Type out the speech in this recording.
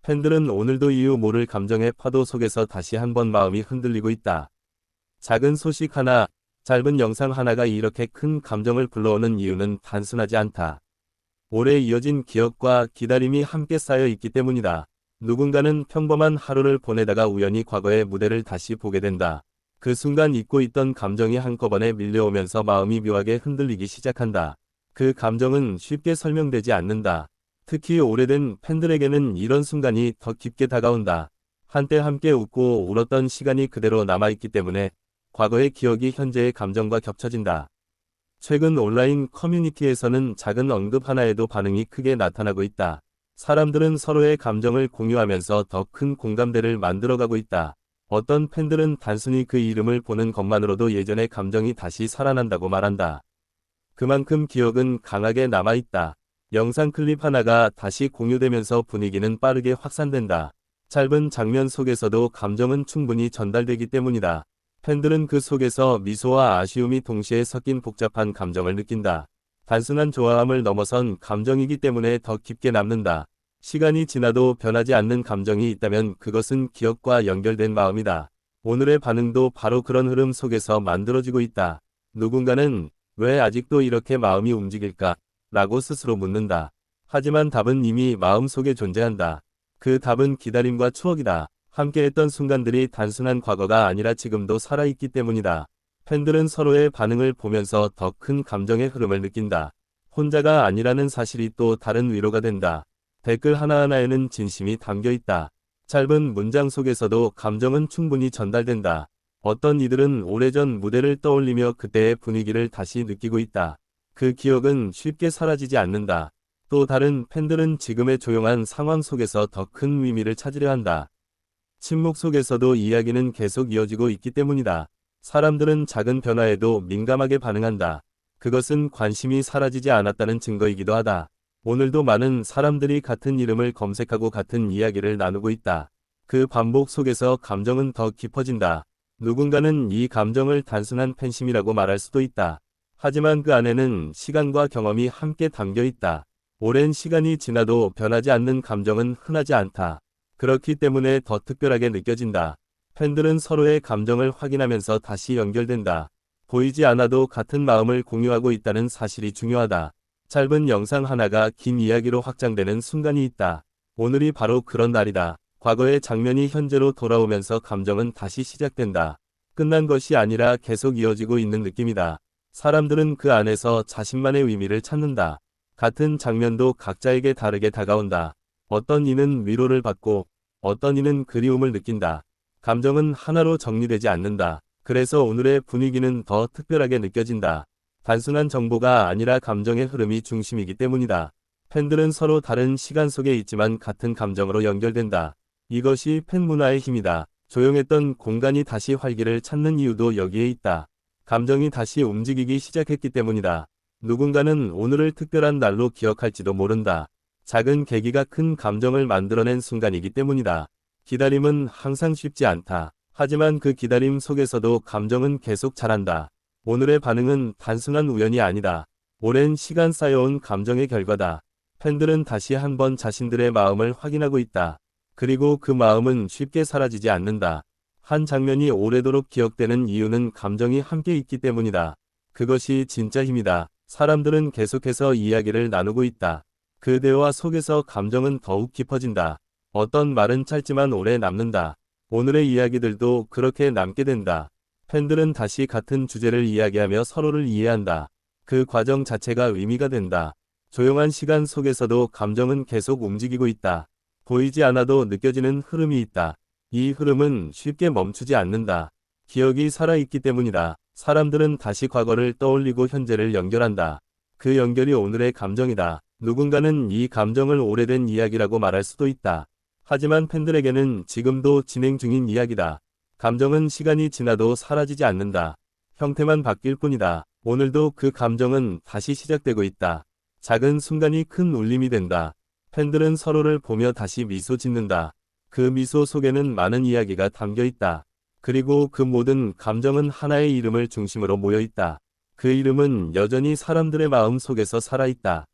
팬들은 오늘도 이유 모를 감정의 파도 속에서 다시 한번 마음이 흔들리고 있다. 작은 소식 하나, 짧은 영상 하나가 이렇게 큰 감정을 불러오는 이유는 단순하지 않다. 오래 이어진 기억과 기다림이 함께 쌓여 있기 때문이다. 누군가는 평범한 하루를 보내다가 우연히 과거의 무대를 다시 보게 된다. 그 순간 잊고 있던 감정이 한꺼번에 밀려오면서 마음이 묘하게 흔들리기 시작한다. 그 감정은 쉽게 설명되지 않는다. 특히 오래된 팬들에게는 이런 순간이 더 깊게 다가온다. 한때 함께 웃고 울었던 시간이 그대로 남아있기 때문에 과거의 기억이 현재의 감정과 겹쳐진다. 최근 온라인 커뮤니티에서는 작은 언급 하나에도 반응이 크게 나타나고 있다. 사람들은 서로의 감정을 공유하면서 더 큰 공감대를 만들어가고 있다. 어떤 팬들은 단순히 그 이름을 보는 것만으로도 예전의 감정이 다시 살아난다고 말한다. 그만큼 기억은 강하게 남아있다. 영상 클립 하나가 다시 공유되면서 분위기는 빠르게 확산된다. 짧은 장면 속에서도 감정은 충분히 전달되기 때문이다. 팬들은 그 속에서 미소와 아쉬움이 동시에 섞인 복잡한 감정을 느낀다. 단순한 좋아함을 넘어선 감정이기 때문에 더 깊게 남는다. 시간이 지나도 변하지 않는 감정이 있다면 그것은 기억과 연결된 마음이다. 오늘의 반응도 바로 그런 흐름 속에서 만들어지고 있다. 누군가는 왜 아직도 이렇게 마음이 움직일까? 라고 스스로 묻는다. 하지만 답은 이미 마음속에 존재한다. 그 답은 기다림과 추억이다. 함께했던 순간들이 단순한 과거가 아니라 지금도 살아있기 때문이다. 팬들은 서로의 반응을 보면서 더 큰 감정의 흐름을 느낀다. 혼자가 아니라는 사실이 또 다른 위로가 된다. 댓글 하나하나에는 진심이 담겨 있다. 짧은 문장 속에서도 감정은 충분히 전달된다. 어떤 이들은 오래전 무대를 떠올리며 그때의 분위기를 다시 느끼고 있다. 그 기억은 쉽게 사라지지 않는다. 또 다른 팬들은 지금의 조용한 상황 속에서 더 큰 의미를 찾으려 한다. 침묵 속에서도 이야기는 계속 이어지고 있기 때문이다. 사람들은 작은 변화에도 민감하게 반응한다. 그것은 관심이 사라지지 않았다는 증거이기도 하다. 오늘도 많은 사람들이 같은 이름을 검색하고 같은 이야기를 나누고 있다. 그 반복 속에서 감정은 더 깊어진다. 누군가는 이 감정을 단순한 팬심이라고 말할 수도 있다. 하지만 그 안에는 시간과 경험이 함께 담겨 있다. 오랜 시간이 지나도 변하지 않는 감정은 흔하지 않다. 그렇기 때문에 더 특별하게 느껴진다. 팬들은 서로의 감정을 확인하면서 다시 연결된다. 보이지 않아도 같은 마음을 공유하고 있다는 사실이 중요하다. 짧은 영상 하나가 긴 이야기로 확장되는 순간이 있다. 오늘이 바로 그런 날이다. 과거의 장면이 현재로 돌아오면서 감정은 다시 시작된다. 끝난 것이 아니라 계속 이어지고 있는 느낌이다. 사람들은 그 안에서 자신만의 의미를 찾는다. 같은 장면도 각자에게 다르게 다가온다. 어떤 이는 위로를 받고 어떤 이는 그리움을 느낀다. 감정은 하나로 정리되지 않는다. 그래서 오늘의 분위기는 더 특별하게 느껴진다. 단순한 정보가 아니라 감정의 흐름이 중심이기 때문이다. 팬들은 서로 다른 시간 속에 있지만 같은 감정으로 연결된다. 이것이 팬 문화의 힘이다. 조용했던 공간이 다시 활기를 찾는 이유도 여기에 있다. 감정이 다시 움직이기 시작했기 때문이다. 누군가는 오늘을 특별한 날로 기억할지도 모른다. 작은 계기가 큰 감정을 만들어낸 순간이기 때문이다. 기다림은 항상 쉽지 않다. 하지만 그 기다림 속에서도 감정은 계속 자란다. 오늘의 반응은 단순한 우연이 아니다. 오랜 시간 쌓여온 감정의 결과다. 팬들은 다시 한번 자신들의 마음을 확인하고 있다. 그리고 그 마음은 쉽게 사라지지 않는다. 한 장면이 오래도록 기억되는 이유는 감정이 함께 있기 때문이다. 그것이 진짜 힘이다. 사람들은 계속해서 이야기를 나누고 있다. 그 대화 속에서 감정은 더욱 깊어진다. 어떤 말은 짧지만 오래 남는다. 오늘의 이야기들도 그렇게 남게 된다. 팬들은 다시 같은 주제를 이야기하며 서로를 이해한다. 그 과정 자체가 의미가 된다. 조용한 시간 속에서도 감정은 계속 움직이고 있다. 보이지 않아도 느껴지는 흐름이 있다. 이 흐름은 쉽게 멈추지 않는다. 기억이 살아있기 때문이다. 사람들은 다시 과거를 떠올리고 현재를 연결한다. 그 연결이 오늘의 감정이다. 누군가는 이 감정을 오래된 이야기라고 말할 수도 있다. 하지만 팬들에게는 지금도 진행 중인 이야기다. 감정은 시간이 지나도 사라지지 않는다. 형태만 바뀔 뿐이다. 오늘도 그 감정은 다시 시작되고 있다. 작은 순간이 큰 울림이 된다. 팬들은 서로를 보며 다시 미소 짓는다. 그 미소 속에는 많은 이야기가 담겨 있다. 그리고 그 모든 감정은 하나의 이름을 중심으로 모여 있다. 그 이름은 여전히 사람들의 마음 속에서 살아있다.